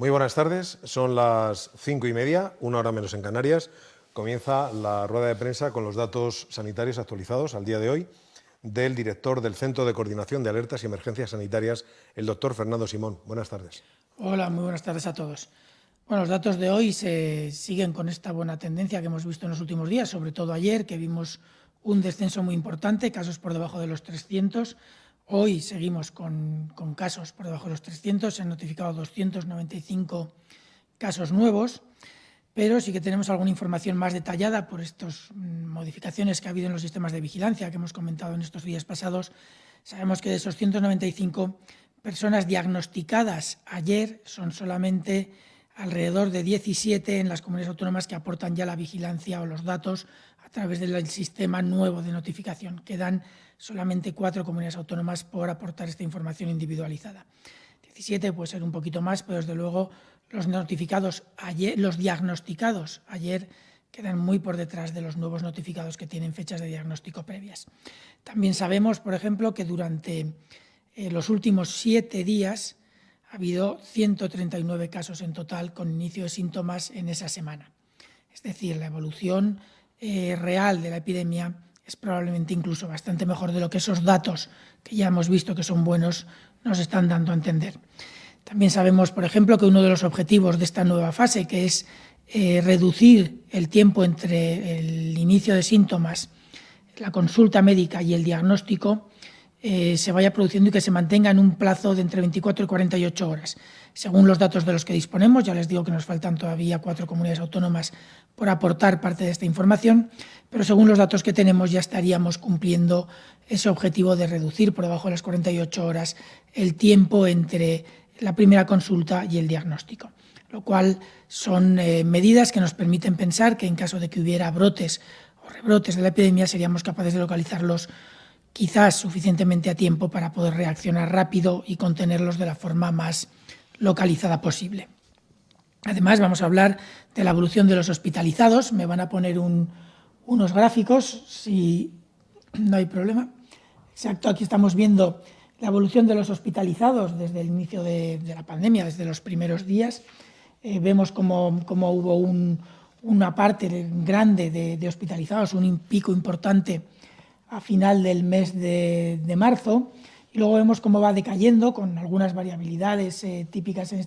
Muy buenas tardes, son las 5:30, una hora menos en Canarias. Comienza la rueda de prensa con los datos sanitarios actualizados al día de hoy del director del Centro de Coordinación de Alertas y Emergencias Sanitarias, el doctor Fernando Simón. Buenas tardes. Hola, muy buenas tardes a todos. Bueno, los datos de hoy se siguen con esta buena tendencia que hemos visto en los últimos días, sobre todo ayer, que vimos un descenso muy importante, casos por debajo de los 300. Hoy seguimos con casos por debajo de los 300, se han notificado 295 casos nuevos, pero sí que tenemos alguna información más detallada por estas modificaciones que ha habido en los sistemas de vigilancia que hemos comentado en estos días pasados. Sabemos que de esos 195 personas diagnosticadas ayer son solamente alrededor de 17 en las comunidades autónomas que aportan ya la vigilancia o los datos a través del sistema nuevo de notificación. Quedan solamente 4 comunidades autónomas por aportar esta información individualizada. 17 puede ser un poquito más, pero desde luego los notificados ayer, los diagnosticados ayer quedan muy por detrás de los nuevos notificados que tienen fechas de diagnóstico previas. También sabemos, por ejemplo, que durante los últimos 7 días ha habido 139 casos en total con inicio de síntomas en esa semana. Es decir, la evolución real de la epidemia es probablemente incluso bastante mejor de lo que esos datos que ya hemos visto que son buenos nos están dando a entender. También sabemos, por ejemplo, que uno de los objetivos de esta nueva fase, que es reducir el tiempo entre el inicio de síntomas, la consulta médica y el diagnóstico, se vaya produciendo y que se mantenga en un plazo de entre 24 y 48 horas. Según los datos de los que disponemos, ya les digo que nos faltan todavía 4 comunidades autónomas por aportar parte de esta información, pero según los datos que tenemos ya estaríamos cumpliendo ese objetivo de reducir por debajo de las 48 horas el tiempo entre la primera consulta y el diagnóstico, lo cual son medidas que nos permiten pensar que en caso de que hubiera brotes o rebrotes de la epidemia seríamos capaces de localizarlos quizás suficientemente a tiempo para poder reaccionar rápido y contenerlos de la forma más localizada posible. Además, vamos a hablar de la evolución de los hospitalizados. Me van a poner unos gráficos, si no hay problema. Exacto, aquí estamos viendo la evolución de los hospitalizados desde el inicio de la pandemia, desde los primeros días. Vemos cómo hubo una parte grande de hospitalizados, un pico importante a final del mes de marzo, y luego vemos cómo va decayendo con algunas variabilidades típicas en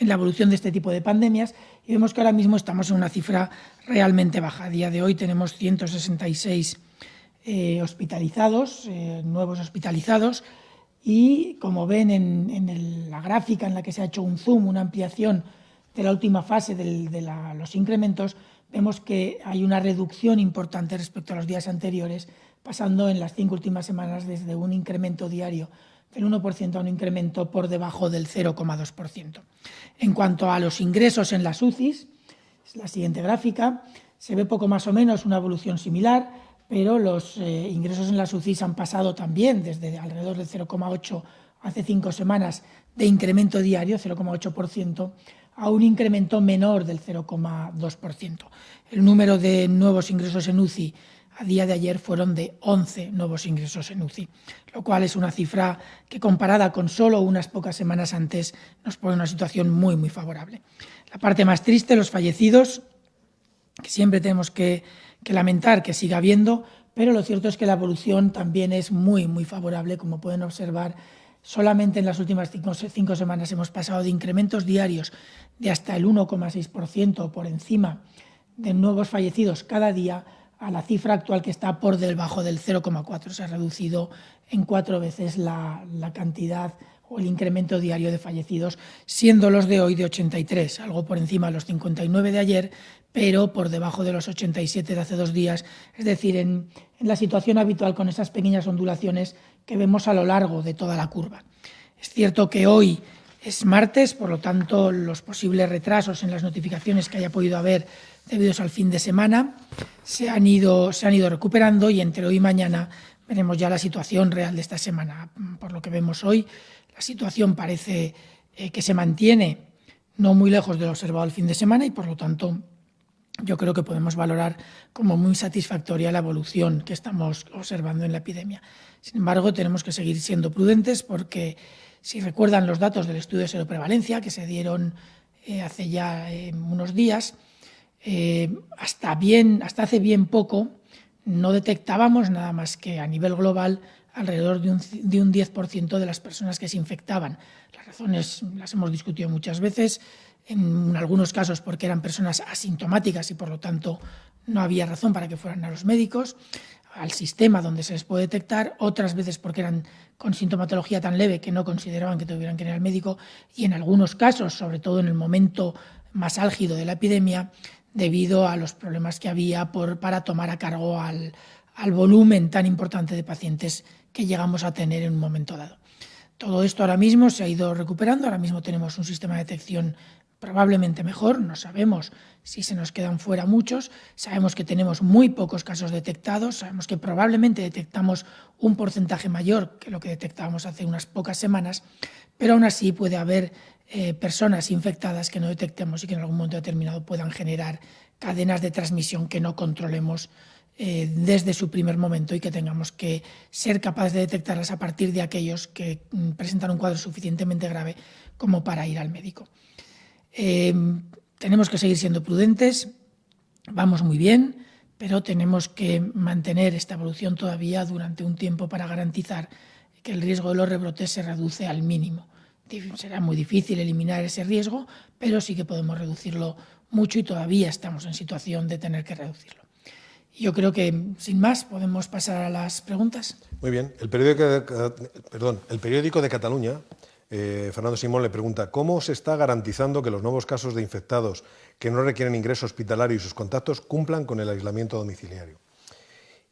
la evolución de este tipo de pandemias, y vemos que ahora mismo estamos en una cifra realmente baja. A día de hoy tenemos 166 hospitalizados, nuevos hospitalizados, y como ven en la gráfica en la que se ha hecho un zoom, una ampliación de la última fase de los incrementos, vemos que hay una reducción importante respecto a los días anteriores, pasando en las 5 últimas semanas desde un incremento diario del 1% a un incremento por debajo del 0,2%. En cuanto a los ingresos en las UCIs, es la siguiente gráfica, se ve poco más o menos una evolución similar, pero los ingresos en las UCIs han pasado también desde alrededor del 0,8 hace 5 semanas de incremento diario, 0,8%, a un incremento menor del 0,2%. El número de nuevos ingresos en UCI a día de ayer fueron de 11 nuevos ingresos en UCI, lo cual es una cifra que comparada con solo unas pocas semanas antes nos pone en una situación muy, muy favorable. La parte más triste, los fallecidos, que siempre tenemos que lamentar que siga habiendo, pero lo cierto es que la evolución también es muy, muy favorable, como pueden observar. Solamente en las últimas 5 semanas hemos pasado de incrementos diarios de hasta el 1,6% por encima de nuevos fallecidos cada día a la cifra actual que está por debajo del 0,4. Se ha reducido en 4 veces la cantidad o el incremento diario de fallecidos, siendo los de hoy de 83, algo por encima de los 59 de ayer, pero por debajo de los 87 de hace 2 días, es decir, en la situación habitual con esas pequeñas ondulaciones que vemos a lo largo de toda la curva. Es cierto que hoy es martes, por lo tanto, los posibles retrasos en las notificaciones que haya podido haber debidos al fin de semana se han ido recuperando, y entre hoy y mañana veremos ya la situación real de esta semana. Por lo que vemos hoy, la situación parece que se mantiene no muy lejos de lo observado el fin de semana, y por lo tanto yo creo que podemos valorar como muy satisfactoria la evolución que estamos observando en la epidemia. Sin embargo, tenemos que seguir siendo prudentes porque, si recuerdan los datos del estudio de seroprevalencia que se dieron hace ya unos días, hasta hace bien poco no detectábamos nada más que a nivel global alrededor de un 10% de las personas que se infectaban. Las razones las hemos discutido muchas veces, en algunos casos porque eran personas asintomáticas y por lo tanto no había razón para que fueran a los médicos, al sistema donde se les puede detectar, otras veces porque eran con sintomatología tan leve que no consideraban que tuvieran que ir al médico, y en algunos casos, sobre todo en el momento más álgido de la epidemia, debido a los problemas que había para tomar a cargo al volumen tan importante de pacientes que llegamos a tener en un momento dado. Todo esto ahora mismo se ha ido recuperando, ahora mismo tenemos un sistema de detección probablemente mejor, no sabemos si se nos quedan fuera muchos, sabemos que tenemos muy pocos casos detectados, sabemos que probablemente detectamos un porcentaje mayor que lo que detectábamos hace unas pocas semanas, pero aún así puede haber personas infectadas que no detectemos y que en algún momento determinado puedan generar cadenas de transmisión que no controlemos desde su primer momento y que tengamos que ser capaces de detectarlas a partir de aquellos que presentan un cuadro suficientemente grave como para ir al médico. Tenemos que seguir siendo prudentes, vamos muy bien, pero tenemos que mantener esta evolución todavía durante un tiempo para garantizar que el riesgo de los rebrotes se reduce al mínimo. Será muy difícil eliminar ese riesgo, pero sí que podemos reducirlo mucho y todavía estamos en situación de tener que reducirlo. Yo creo que, sin más, podemos pasar a las preguntas. Muy bien. El periódico de Cataluña, Fernando Simón, le pregunta: ¿cómo se está garantizando que los nuevos casos de infectados que no requieren ingreso hospitalario y sus contactos cumplan con el aislamiento domiciliario?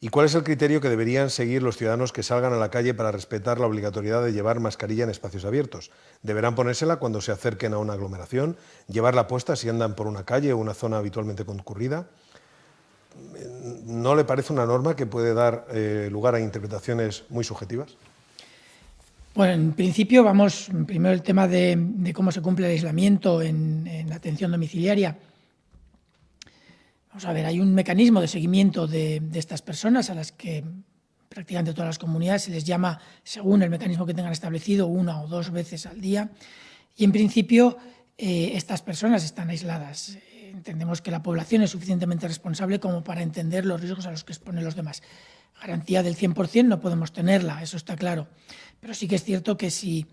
¿Y cuál es el criterio que deberían seguir los ciudadanos que salgan a la calle para respetar la obligatoriedad de llevar mascarilla en espacios abiertos? ¿Deberán ponérsela cuando se acerquen a una aglomeración? ¿Llevarla puesta si andan por una calle o una zona habitualmente concurrida? ¿No le parece una norma que puede dar lugar a interpretaciones muy subjetivas? Bueno, en principio vamos, primero el tema de cómo se cumple el aislamiento en la atención domiciliaria. Vamos a ver, hay un mecanismo de seguimiento de estas personas a las que prácticamente todas las comunidades se les llama, según el mecanismo que tengan establecido, 1 o 2 veces al día, y en principio estas personas están aisladas. Entendemos que la población es suficientemente responsable como para entender los riesgos a los que exponen los demás. Garantía del 100% no podemos tenerla, eso está claro, pero sí que es cierto que si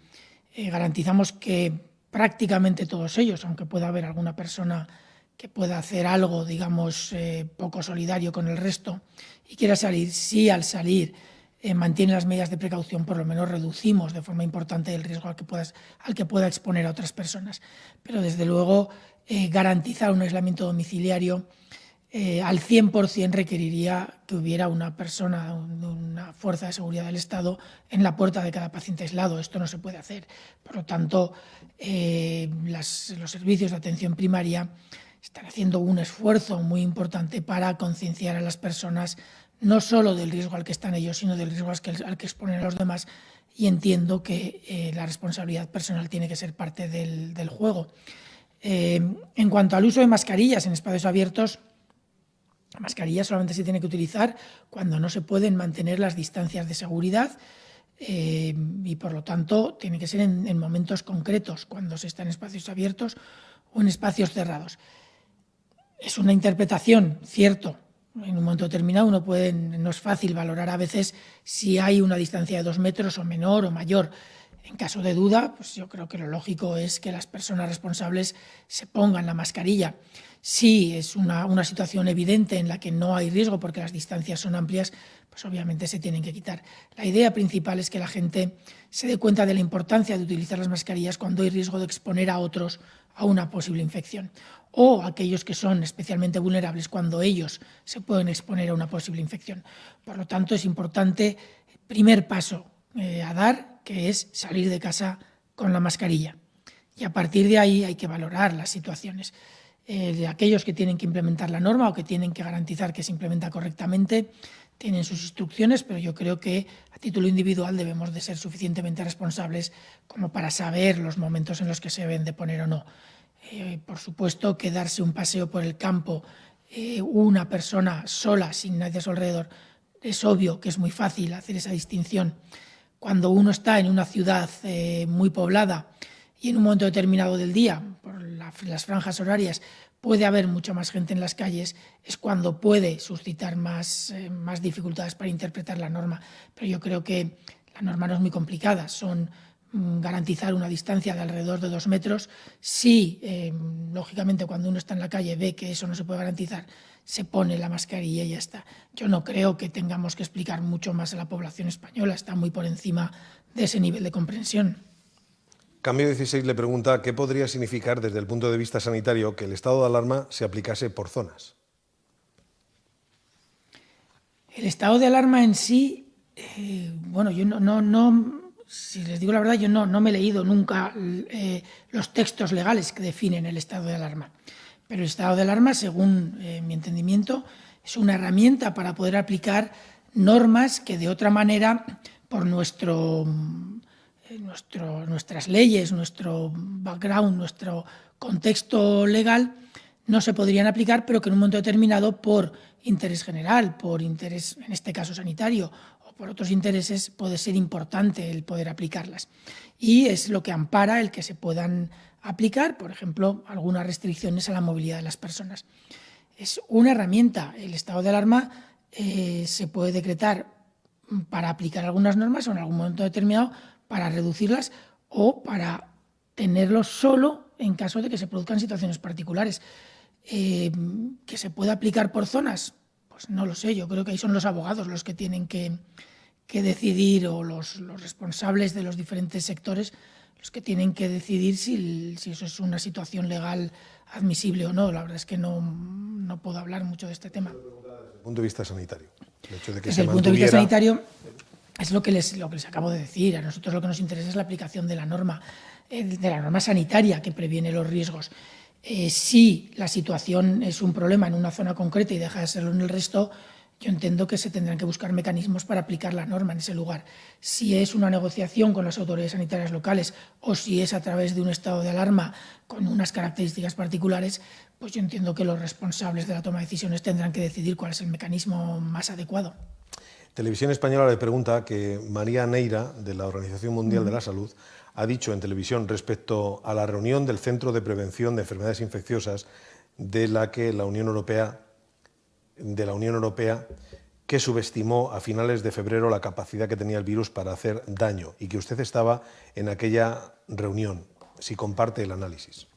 garantizamos que prácticamente todos ellos, aunque pueda haber alguna persona que pueda hacer algo, digamos, poco solidario con el resto y quiera salir, si al salir mantiene las medidas de precaución, por lo menos reducimos de forma importante el riesgo al que pueda exponer a otras personas. Pero desde luego garantizar un aislamiento domiciliario al 100% requeriría que hubiera una persona, una fuerza de seguridad del Estado en la puerta de cada paciente aislado. Esto no se puede hacer. Por lo tanto, los servicios de atención primaria están haciendo un esfuerzo muy importante para concienciar a las personas no solo del riesgo al que están ellos, sino del riesgo al que exponen a los demás, y entiendo que la responsabilidad personal tiene que ser parte del juego. En cuanto al uso de mascarillas en espacios abiertos, la mascarilla solamente se tiene que utilizar cuando no se pueden mantener las distancias de seguridad y por lo tanto tiene que ser en momentos concretos, cuando se está en espacios abiertos o en espacios cerrados. Es una interpretación, cierto. En un momento determinado no es fácil valorar a veces si hay una distancia de 2 metros o menor o mayor. En caso de duda, pues yo creo que lo lógico es que las personas responsables se pongan la mascarilla. Si es una situación evidente en la que no hay riesgo porque las distancias son amplias, pues obviamente se tienen que quitar. La idea principal es que la gente se dé cuenta de la importancia de utilizar las mascarillas cuando hay riesgo de exponer a otros a una posible infección, o aquellos que son especialmente vulnerables cuando ellos se pueden exponer a una posible infección. Por lo tanto, es importante, primer paso a dar, que es salir de casa con la mascarilla. Y a partir de ahí hay que valorar las situaciones. De aquellos que tienen que implementar la norma o que tienen que garantizar que se implementa correctamente, tienen sus instrucciones, pero yo creo que a título individual debemos de ser suficientemente responsables como para saber los momentos en los que se deben de poner o no. Por supuesto que darse un paseo por el campo una persona sola, sin nadie a su alrededor, es obvio que es muy fácil hacer esa distinción. Cuando uno está en una ciudad muy poblada y en un momento determinado del día, por las franjas horarias, puede haber mucha más gente en las calles, es cuando puede suscitar más dificultades para interpretar la norma. Pero yo creo que la norma no es muy complicada, son garantizar una distancia de alrededor de 2 metros. Si, lógicamente, cuando uno está en la calle ve que eso no se puede garantizar, se pone la mascarilla y ya está. Yo no creo que tengamos que explicar mucho más a la población española, está muy por encima de ese nivel de comprensión. Cambio 16 le pregunta qué podría significar desde el punto de vista sanitario que el estado de alarma se aplicase por zonas. El estado de alarma en sí, bueno, yo no, si les digo la verdad, yo no me he leído nunca los textos legales que definen el estado de alarma. Pero el estado de alarma, según mi entendimiento, es una herramienta para poder aplicar normas que de otra manera, por nuestras leyes, nuestro background, nuestro contexto legal, no se podrían aplicar, pero que en un momento determinado, por interés general, por interés, en este caso sanitario, o por otros intereses, puede ser importante el poder aplicarlas. Y es lo que ampara el que se puedan aplicar, por ejemplo, algunas restricciones a la movilidad de las personas. Es una herramienta. El estado de alarma se puede decretar para aplicar algunas normas o en algún momento determinado para reducirlas o para tenerlo solo en caso de que se produzcan situaciones particulares. ¿Que se puede aplicar por zonas? Pues no lo sé, yo creo que ahí son los abogados los que tienen que decidir, o los responsables de los diferentes sectores, los que tienen que decidir si eso es una situación legal admisible o no. La verdad es que no puedo hablar mucho de este tema. Desde el punto de vista sanitario, el hecho de que desde se el punto de vista mantuviera... sanitario es lo que les acabo de decir. A nosotros lo que nos interesa es la aplicación de la norma sanitaria que previene los riesgos. Si la situación es un problema en una zona concreta y deja de serlo en el resto, yo entiendo que se tendrán que buscar mecanismos para aplicar la norma en ese lugar. Si es una negociación con las autoridades sanitarias locales o si es a través de un estado de alarma con unas características particulares, pues yo entiendo que los responsables de la toma de decisiones tendrán que decidir cuál es el mecanismo más adecuado. Televisión Española le pregunta que María Neira, de la Organización Mundial de la Salud, ha dicho en televisión respecto a la reunión del Centro de Prevención de Enfermedades Infecciosas de la Unión Europea, que subestimó a finales de febrero la capacidad que tenía el virus para hacer daño y que usted estaba en aquella reunión, si comparte el análisis.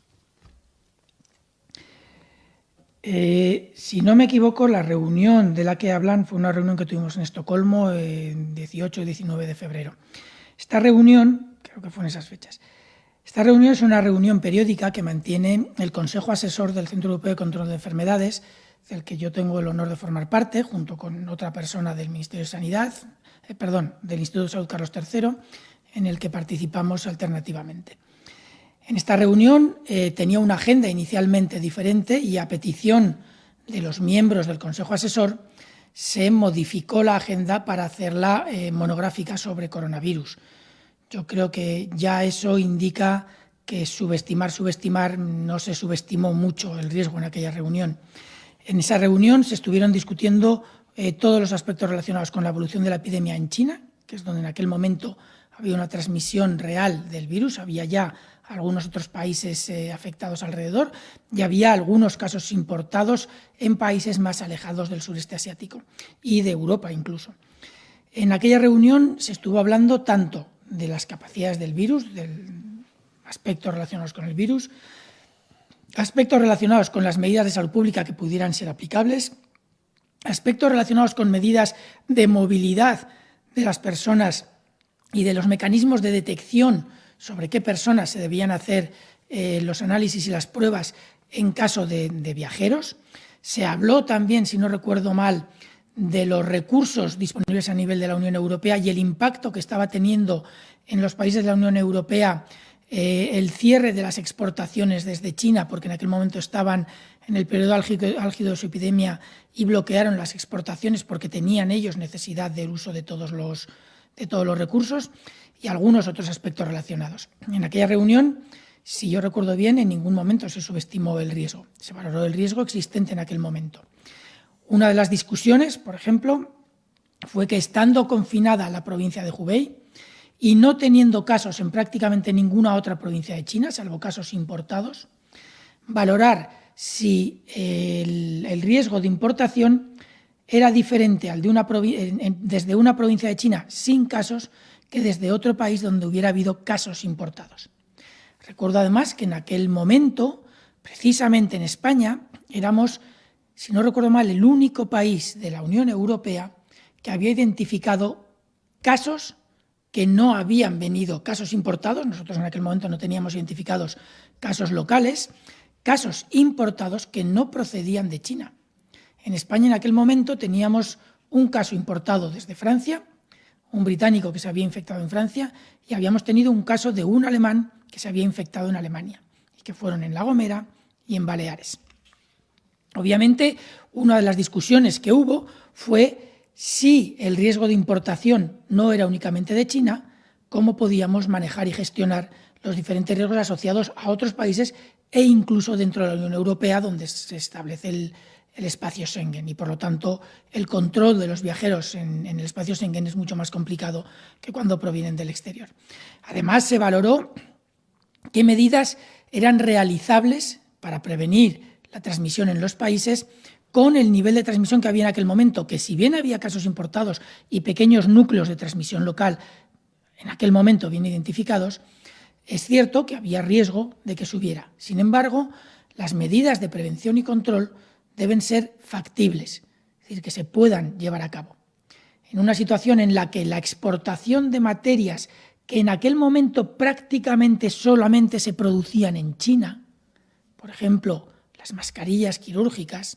Si no me equivoco, la reunión de la que hablan fue una reunión que tuvimos en Estocolmo el 18 y 19 de febrero. Esta reunión, creo que fue en esas fechas, esta reunión es una reunión periódica que mantiene el Consejo Asesor del Centro Europeo de Control de Enfermedades, del que yo tengo el honor de formar parte, junto con otra persona del Ministerio de Sanidad, del Instituto de Salud Carlos III, en el que participamos alternativamente. En esta reunión tenía una agenda inicialmente diferente y a petición de los miembros del Consejo Asesor se modificó la agenda para hacerla monográfica sobre coronavirus. Yo creo que ya eso indica que subestimar, no se subestimó mucho el riesgo en aquella reunión. En esa reunión se estuvieron discutiendo todos los aspectos relacionados con la evolución de la epidemia en China, que es donde en aquel momento había una transmisión real del virus, había ya algunos otros países afectados alrededor y había algunos casos importados en países más alejados del sureste asiático y de Europa incluso. En aquella reunión se estuvo hablando tanto de las capacidades del virus, de aspectos relacionados con el virus, aspectos relacionados con las medidas de salud pública que pudieran ser aplicables, aspectos relacionados con medidas de movilidad de las personas y de los mecanismos de detección sobre qué personas se debían hacer los análisis y las pruebas en caso de viajeros. Se habló también, si no recuerdo mal, de los recursos disponibles a nivel de la Unión Europea y el impacto que estaba teniendo en los países de la Unión Europea el cierre de las exportaciones desde China, porque en aquel momento estaban en el periodo álgido de su epidemia y bloquearon las exportaciones porque tenían ellos necesidad del uso de todos los recursos y algunos otros aspectos relacionados. En aquella reunión Si yo recuerdo bien, en ningún momento se subestimó el riesgo, se valoró el riesgo existente en aquel momento. Una de las discusiones, por ejemplo, fue que estando confinada la provincia de Hubei y no teniendo casos en prácticamente ninguna otra provincia de China, salvo casos importados, valorar si el riesgo de importación era diferente al de desde una provincia de China sin casos que desde otro país donde hubiera habido casos importados. Recuerdo además que en aquel momento, precisamente en España, éramos, si no recuerdo mal, el único país de la Unión Europea que había identificado casos que no habían venido, casos importados, nosotros en aquel momento no teníamos identificados casos locales, casos importados que no procedían de China. En España en aquel momento teníamos un caso importado desde Francia, un británico que se había infectado en Francia, y habíamos tenido un caso de un alemán que se había infectado en Alemania, y que fueron en La Gomera y en Baleares. Obviamente, una de las discusiones que hubo fue si el riesgo de importación no era únicamente de China, cómo podíamos manejar y gestionar los diferentes riesgos asociados a otros países e incluso dentro de la Unión Europea, donde se establece el espacio Schengen, y por lo tanto el control de los viajeros en el espacio Schengen es mucho más complicado que cuando provienen del exterior. Además, se valoró qué medidas eran realizables para prevenir la transmisión en los países con el nivel de transmisión que había en aquel momento, que si bien había casos importados y pequeños núcleos de transmisión local en aquel momento bien identificados, es cierto que había riesgo de que subiera. Sin embargo, las medidas de prevención y control deben ser factibles, es decir, que se puedan llevar a cabo. En una situación en la que la exportación de materias que en aquel momento prácticamente solamente se producían en China, por ejemplo, las mascarillas quirúrgicas,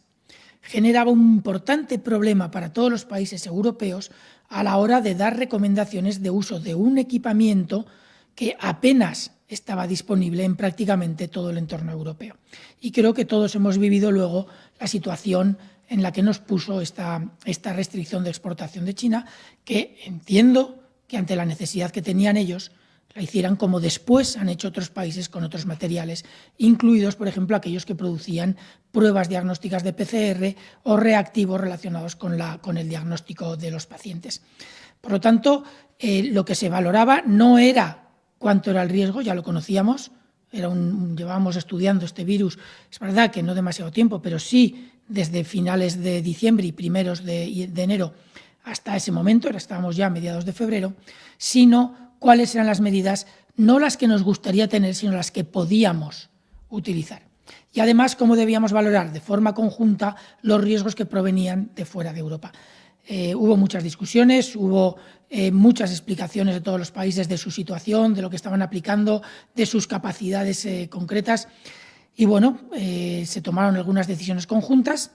generaba un importante problema para todos los países europeos a la hora de dar recomendaciones de uso de un equipamiento que apenas estaba disponible en prácticamente todo el entorno europeo. Y creo que todos hemos vivido luego la situación en la que nos puso esta restricción de exportación de China, que entiendo que ante la necesidad que tenían ellos, la hicieran como después han hecho otros países con otros materiales, incluidos, por ejemplo, aquellos que producían pruebas diagnósticas de PCR o reactivos relacionados con el diagnóstico de los pacientes. Por lo tanto, lo que se valoraba no era cuánto era el riesgo, ya lo conocíamos, llevábamos estudiando este virus, es verdad que no demasiado tiempo, pero sí desde finales de diciembre y primeros de enero hasta ese momento, ahora estábamos ya a mediados de febrero, sino cuáles eran las medidas, no las que nos gustaría tener, sino las que podíamos utilizar. Y además, cómo debíamos valorar de forma conjunta los riesgos que provenían de fuera de Europa. Hubo muchas discusiones, hubo muchas explicaciones de todos los países de su situación, de lo que estaban aplicando, de sus capacidades concretas. Y bueno, se tomaron algunas decisiones conjuntas,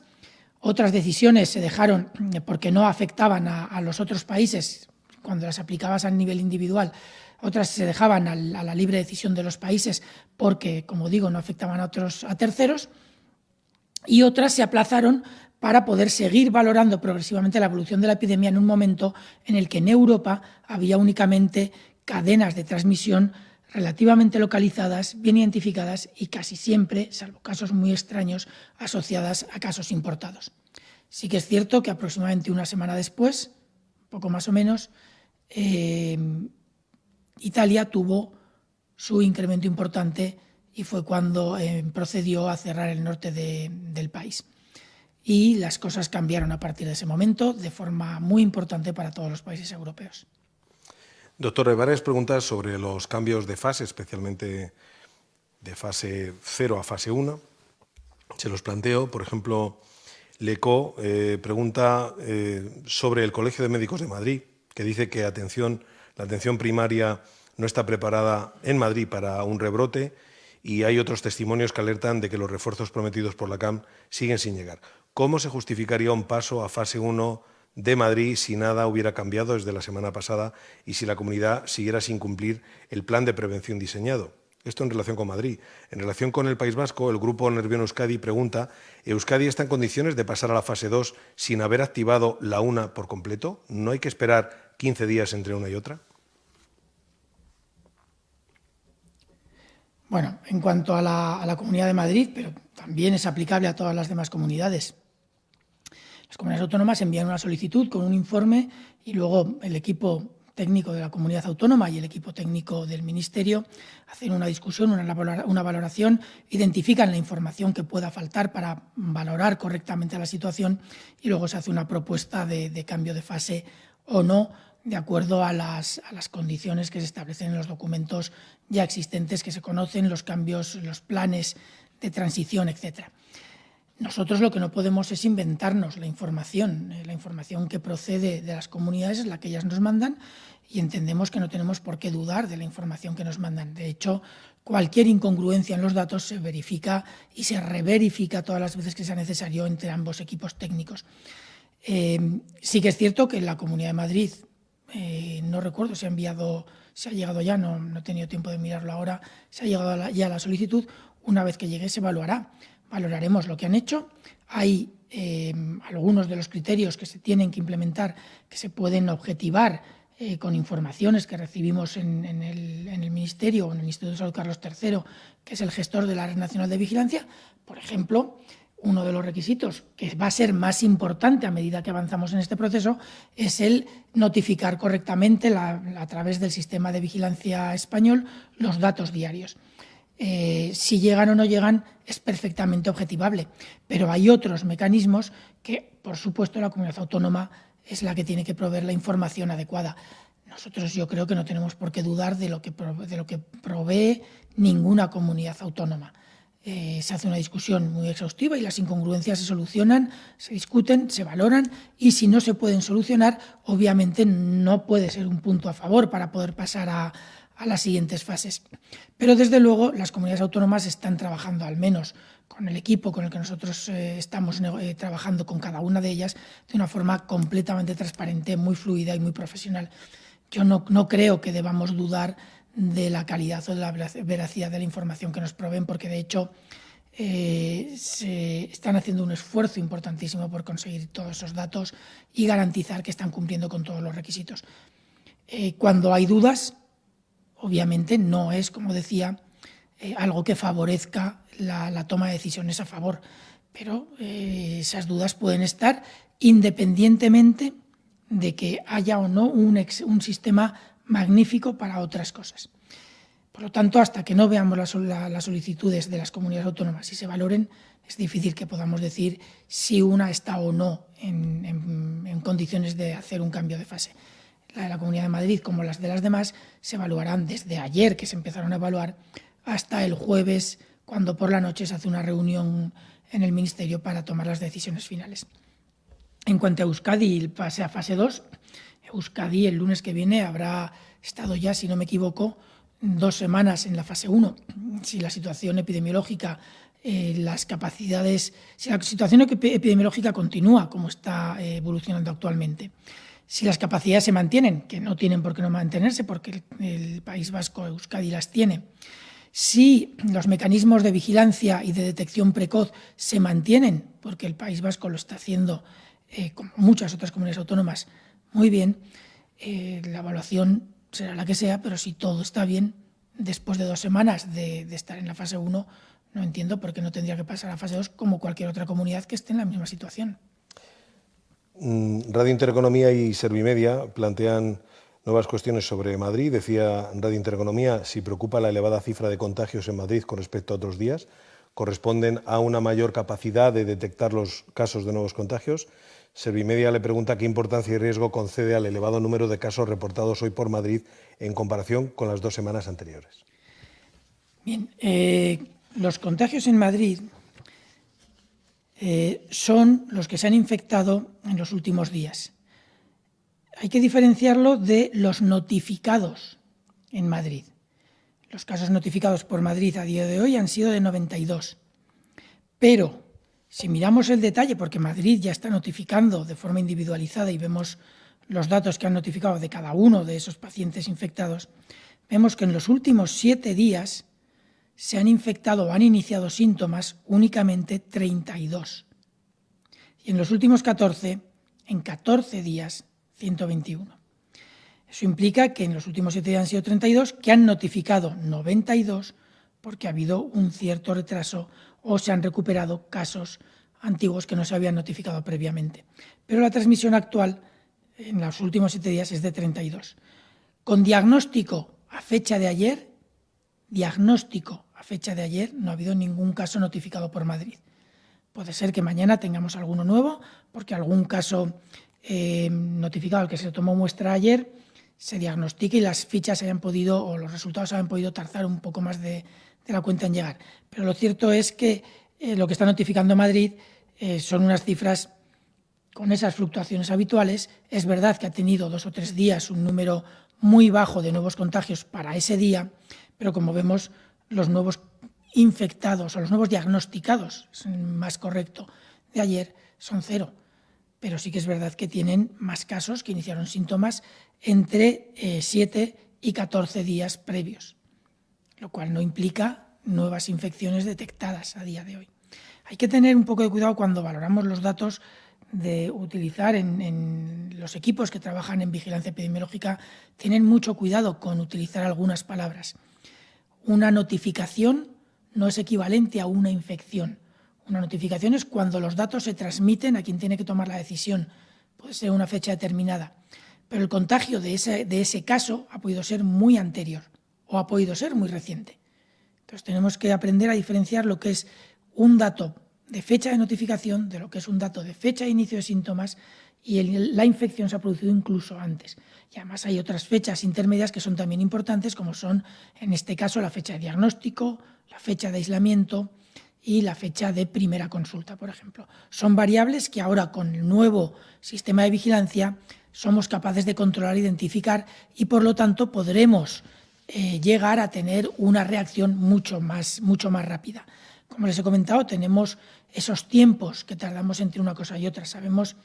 otras decisiones se dejaron porque no afectaban a los otros países cuando las aplicabas a nivel individual, otras se dejaban a la libre decisión de los países porque, como digo, no afectaban a terceros, y otras se aplazaron para poder seguir valorando progresivamente la evolución de la epidemia en un momento en el que en Europa había únicamente cadenas de transmisión relativamente localizadas, bien identificadas y casi siempre, salvo casos muy extraños, asociadas a casos importados. Sí que es cierto que aproximadamente una semana después, poco más o menos, Italia tuvo su incremento importante y fue cuando procedió a cerrar el norte del país. Y las cosas cambiaron a partir de ese momento de forma muy importante para todos los países europeos. Doctor, hay varias preguntas sobre los cambios de fase, especialmente de fase 0 a fase 1. Se los planteo. Por ejemplo, Leco pregunta sobre el Colegio de Médicos de Madrid, que dice que la atención primaria no está preparada en Madrid para un rebrote, y hay otros testimonios que alertan de que los refuerzos prometidos por la CAM siguen sin llegar. ¿Cómo se justificaría un paso a fase 1 de Madrid si nada hubiera cambiado desde la semana pasada y si la comunidad siguiera sin cumplir el plan de prevención diseñado? Esto en relación con Madrid. En relación con el País Vasco, el grupo Nervión Euskadi pregunta: ¿Euskadi está en condiciones de pasar a la fase 2 sin haber activado la 1 por completo? ¿No hay que esperar 15 días entre una y otra? Bueno, en cuanto a la Comunidad de Madrid, pero también es aplicable a todas las demás comunidades. Las comunidades autónomas envían una solicitud con un informe y luego el equipo técnico de la comunidad autónoma y el equipo técnico del Ministerio hacen una discusión, una valoración, identifican la información que pueda faltar para valorar correctamente la situación y luego se hace una propuesta de cambio de fase o no, de acuerdo a las condiciones que se establecen en los documentos ya existentes que se conocen, los cambios, los planes de transición, etcétera. Nosotros lo que no podemos es inventarnos la información que procede de las comunidades es la que ellas nos mandan y entendemos que no tenemos por qué dudar de la información que nos mandan. De hecho, cualquier incongruencia en los datos se verifica y se reverifica todas las veces que sea necesario entre ambos equipos técnicos. Sí que es cierto que en la Comunidad de Madrid, no recuerdo si se ha llegado ya, no he tenido tiempo de mirarlo ahora, se ha llegado ya a la solicitud, una vez que llegue se evaluará. Valoraremos lo que han hecho. Hay algunos de los criterios que se tienen que implementar que se pueden objetivar con informaciones que recibimos en el Ministerio o en el Instituto de Salud Carlos III, que es el gestor de la Red Nacional de Vigilancia. Por ejemplo, uno de los requisitos que va a ser más importante a medida que avanzamos en este proceso es el notificar correctamente a través del sistema de vigilancia español los datos diarios. Si llegan o no llegan es perfectamente objetivable, pero hay otros mecanismos que, por supuesto, la comunidad autónoma es la que tiene que proveer la información adecuada. Nosotros yo creo que no tenemos por qué dudar de lo que provee ninguna comunidad autónoma. Se hace una discusión muy exhaustiva y las incongruencias se solucionan, se discuten, se valoran y si no se pueden solucionar, obviamente no puede ser un punto a favor para poder pasar a las siguientes fases. Pero desde luego las comunidades autónomas están trabajando, al menos con el equipo con el que nosotros estamos trabajando con cada una de ellas, de una forma completamente transparente, muy fluida y muy profesional. Yo no creo que debamos dudar de la calidad o de la veracidad de la información que nos proveen, porque de hecho se están haciendo un esfuerzo importantísimo por conseguir todos esos datos y garantizar que están cumpliendo con todos los requisitos. Cuando hay dudas, obviamente no es, como decía, algo que favorezca la toma de decisiones a favor, pero esas dudas pueden estar independientemente de que haya o no un sistema magnífico para otras cosas. Por lo tanto, hasta que no veamos las solicitudes de las comunidades autónomas y se valoren, es difícil que podamos decir si una está o no en condiciones de hacer un cambio de fase. La de la Comunidad de Madrid, como las de las demás, se evaluarán desde ayer, que se empezaron a evaluar, hasta el jueves, cuando por la noche se hace una reunión en el Ministerio para tomar las decisiones finales. En cuanto a Euskadi, el pase a fase 2, Euskadi el lunes que viene habrá estado ya, si no me equivoco, 2 semanas en la fase 1. Si la situación epidemiológica, las capacidades, si la situación epidemiológica continúa como está evolucionando actualmente, si las capacidades se mantienen, que no tienen por qué no mantenerse porque el País Vasco, Euskadi, las tiene, si los mecanismos de vigilancia y de detección precoz se mantienen, porque el País Vasco lo está haciendo como muchas otras comunidades autónomas muy bien, la evaluación será la que sea, pero si todo está bien, después de 2 semanas de estar en la fase 1, no entiendo por qué no tendría que pasar a fase 2 como cualquier otra comunidad que esté en la misma situación. Radio Intereconomía y Servimedia plantean nuevas cuestiones sobre Madrid. Decía Radio Intereconomía, si preocupa la elevada cifra de contagios en Madrid con respecto a otros días, corresponden a una mayor capacidad de detectar los casos de nuevos contagios. Servimedia le pregunta qué importancia y riesgo concede al elevado número de casos reportados hoy por Madrid en comparación con las 2 semanas anteriores. Bien, los contagios en Madrid son los que se han infectado en los últimos días. Hay que diferenciarlo de los notificados en Madrid. Los casos notificados por Madrid a día de hoy han sido de 92. Pero si miramos el detalle, porque Madrid ya está notificando de forma individualizada y vemos los datos que han notificado de cada uno de esos pacientes infectados, vemos que en los últimos 7 días se han infectado o han iniciado síntomas únicamente 32. Y en los últimos 14, en 14 días, 121. Eso implica que en los últimos 7 días han sido 32, que han notificado 92, porque ha habido un cierto retraso o se han recuperado casos antiguos que no se habían notificado previamente. Pero la transmisión actual en los últimos 7 días es de 32. Con diagnóstico a fecha de ayer, no ha habido ningún caso notificado por Madrid. Puede ser que mañana tengamos alguno nuevo, porque algún caso notificado al que se tomó muestra ayer se diagnostique y las fichas se hayan podido, o los resultados hayan podido tardar un poco más de la cuenta en llegar. Pero lo cierto es que lo que está notificando Madrid son unas cifras con esas fluctuaciones habituales. Es verdad que ha tenido 2 o 3 días un número muy bajo de nuevos contagios para ese día, pero como vemos, los nuevos infectados o los nuevos diagnosticados, es más correcto, de ayer son 0. Pero sí que es verdad que tienen más casos que iniciaron síntomas entre 7 y 14 días previos, lo cual no implica nuevas infecciones detectadas a día de hoy. Hay que tener un poco de cuidado cuando valoramos los datos de utilizar en los equipos que trabajan en vigilancia epidemiológica, tienen mucho cuidado con utilizar algunas palabras. Una notificación no es equivalente a una infección. Una notificación es cuando los datos se transmiten a quien tiene que tomar la decisión. Puede ser una fecha determinada. Pero el contagio de ese caso ha podido ser muy anterior o ha podido ser muy reciente. Entonces tenemos que aprender a diferenciar lo que es un dato de fecha de notificación de lo que es un dato de fecha de inicio de síntomas, y la infección se ha producido incluso antes. Y además hay otras fechas intermedias que son también importantes, como son, en este caso, la fecha de diagnóstico, la fecha de aislamiento y la fecha de primera consulta, por ejemplo. Son variables que ahora, con el nuevo sistema de vigilancia, somos capaces de controlar e identificar, y por lo tanto podremos llegar a tener una reacción mucho más rápida. Como les he comentado, tenemos esos tiempos que tardamos entre una cosa y otra. Sabemos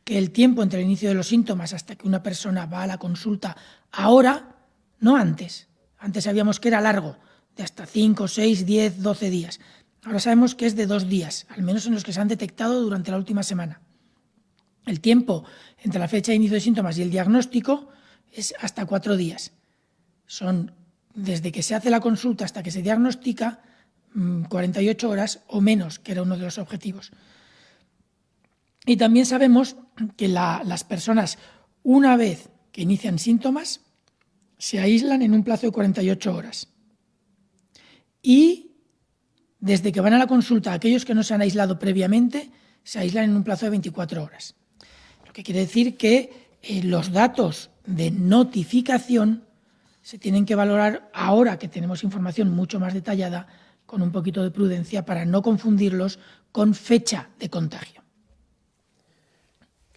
que el tiempo entre el inicio de los síntomas hasta que una persona va a la consulta ahora, no antes. Antes sabíamos que era largo, de hasta 5, 6, 10, 12 días. Ahora sabemos que es de 2 días, al menos en los que se han detectado durante la última semana. El tiempo entre la fecha de inicio de síntomas y el diagnóstico es hasta 4 días. Son desde que se hace la consulta hasta que se diagnostica 48 horas o menos, que era uno de los objetivos. Y también sabemos que las personas, una vez que inician síntomas, se aíslan en un plazo de 48 horas. Y desde que van a la consulta, aquellos que no se han aislado previamente, se aíslan en un plazo de 24 horas. Lo que quiere decir que los datos de notificación se tienen que valorar ahora que tenemos información mucho más detallada, con un poquito de prudencia para no confundirlos con fecha de contagio.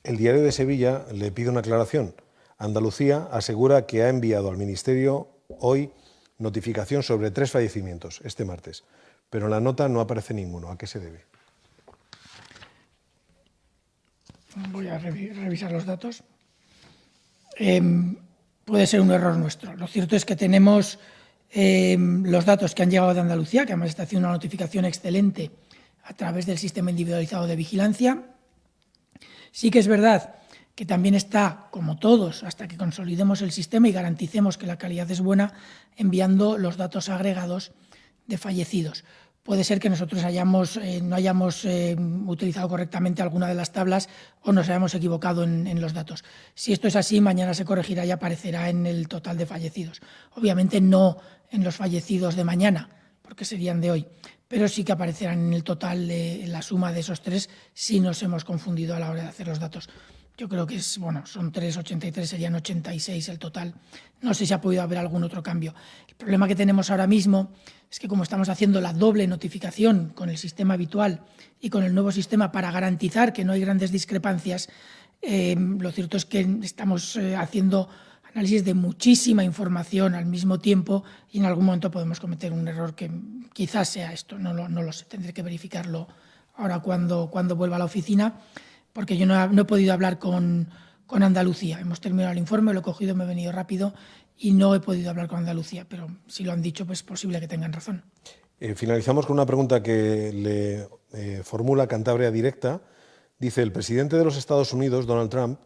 El Diario de Sevilla le pide una aclaración. Andalucía asegura que ha enviado al Ministerio hoy notificación sobre 3 fallecimientos este martes, pero en la nota no aparece ninguno. ¿A qué se debe? Voy a revisar los datos. Puede ser un error nuestro. Lo cierto es que tenemos los datos que han llegado de Andalucía, que además está haciendo una notificación excelente a través del sistema individualizado de vigilancia. Sí que es verdad que también está, como todos, hasta que consolidemos el sistema y garanticemos que la calidad es buena, enviando los datos agregados de fallecidos. Puede ser que nosotros no hayamos utilizado correctamente alguna de las tablas o nos hayamos equivocado en los datos. Si esto es así, mañana se corregirá y aparecerá en el total de fallecidos. Obviamente no en los fallecidos de mañana, porque serían de hoy, pero sí que aparecerán en el total de la suma de esos 3 si nos hemos confundido a la hora de hacer los datos. Yo creo que son 3,83, serían 86 el total. No sé si ha podido haber algún otro cambio. El problema que tenemos ahora mismo es que, como estamos haciendo la doble notificación con el sistema habitual y con el nuevo sistema para garantizar que no hay grandes discrepancias, lo cierto es que estamos haciendo análisis de muchísima información al mismo tiempo y en algún momento podemos cometer un error que quizás sea esto. No lo sé, tendré que verificarlo ahora cuando vuelva a la oficina, porque yo no he podido hablar con Andalucía. Hemos terminado el informe, lo he cogido, me he venido rápido y no he podido hablar con Andalucía, pero si lo han dicho, pues es posible que tengan razón. Finalizamos con una pregunta que le formula Cantabria Directa. Dice: el presidente de los Estados Unidos, Donald Trump,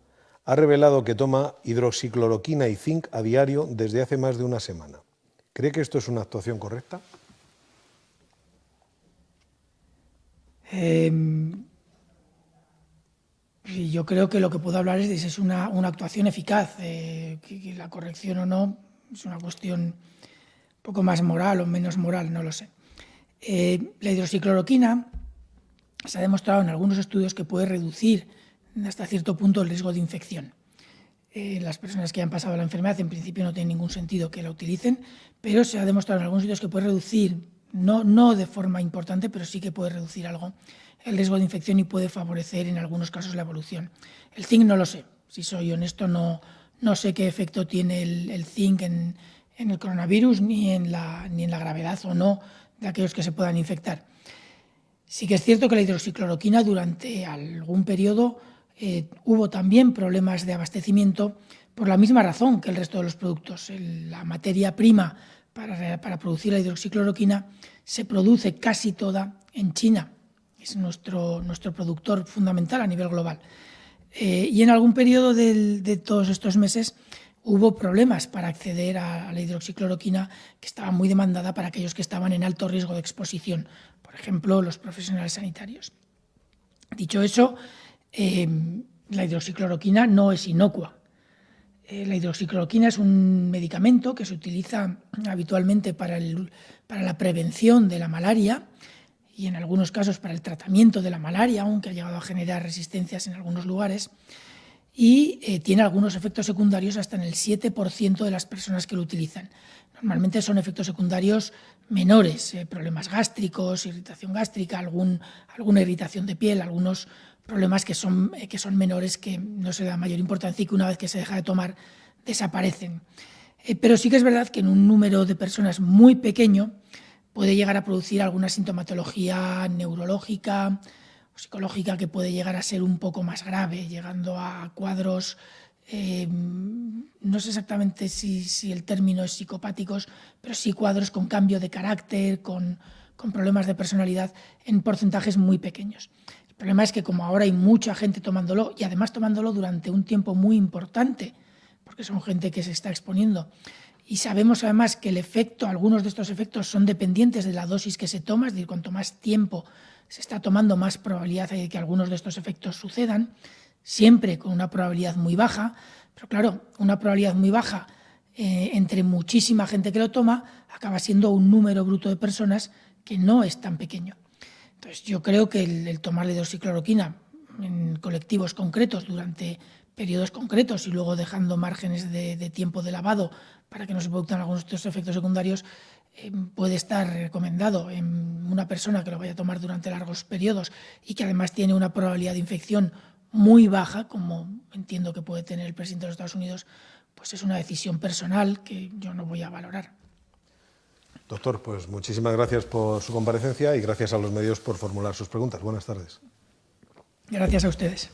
ha revelado que toma hidroxicloroquina y zinc a diario desde hace más de una semana. ¿Cree que esto es una actuación correcta? Yo creo que lo que puedo hablar es de si es una actuación eficaz, que la corrección o no es una cuestión un poco más moral o menos moral, no lo sé. La hidroxicloroquina se ha demostrado en algunos estudios que puede reducir hasta cierto punto el riesgo de infección. Las personas que han pasado la enfermedad en principio no tiene ningún sentido que la utilicen, pero se ha demostrado en algunos sitios que puede reducir, no de forma importante, pero sí que puede reducir algo el riesgo de infección y puede favorecer en algunos casos la evolución. El zinc no lo sé, si soy honesto, no sé qué efecto tiene el zinc en el coronavirus ni en la gravedad o no de aquellos que se puedan infectar. Sí que es cierto que la hidroxicloroquina durante algún periodo hubo también problemas de abastecimiento por la misma razón que el resto de los productos. La materia prima para producir la hidroxicloroquina se produce casi toda en China. Es nuestro productor fundamental a nivel global. Y en algún periodo de todos estos meses hubo problemas para acceder a la hidroxicloroquina, que estaba muy demandada para aquellos que estaban en alto riesgo de exposición, por ejemplo, los profesionales sanitarios. Dicho eso, la hidroxicloroquina no es inocua. La hidroxicloroquina es un medicamento que se utiliza habitualmente para la prevención de la malaria y en algunos casos para el tratamiento de la malaria, aunque ha llegado a generar resistencias en algunos lugares, y tiene algunos efectos secundarios hasta en el 7% de las personas que lo utilizan. Normalmente son efectos secundarios menores, problemas gástricos, irritación gástrica, alguna irritación de piel, algunos problemas que son menores, que no se le da mayor importancia y que una vez que se deja de tomar desaparecen. Pero sí que es verdad que en un número de personas muy pequeño puede llegar a producir alguna sintomatología neurológica o psicológica que puede llegar a ser un poco más grave, llegando a cuadros, no sé exactamente si el término es psicopáticos, pero sí cuadros con cambio de carácter, con problemas de personalidad en porcentajes muy pequeños. El problema es que como ahora hay mucha gente tomándolo y además tomándolo durante un tiempo muy importante, porque son gente que se está exponiendo, y sabemos además que algunos de estos efectos son dependientes de la dosis que se toma, es decir, cuanto más tiempo se está tomando, más probabilidad hay de que algunos de estos efectos sucedan, siempre con una probabilidad muy baja, pero claro, una probabilidad muy baja entre muchísima gente que lo toma acaba siendo un número bruto de personas que no es tan pequeño. Entonces yo creo que el tomar la hidroxicloroquina en colectivos concretos durante periodos concretos y luego dejando márgenes de tiempo de lavado para que no se produzcan algunos de estos efectos secundarios, puede estar recomendado en una persona que lo vaya a tomar durante largos periodos y que además tiene una probabilidad de infección muy baja, como entiendo que puede tener el presidente de los Estados Unidos, pues es una decisión personal que yo no voy a valorar. Doctor, pues muchísimas gracias por su comparecencia y gracias a los medios por formular sus preguntas. Buenas tardes. Gracias a ustedes.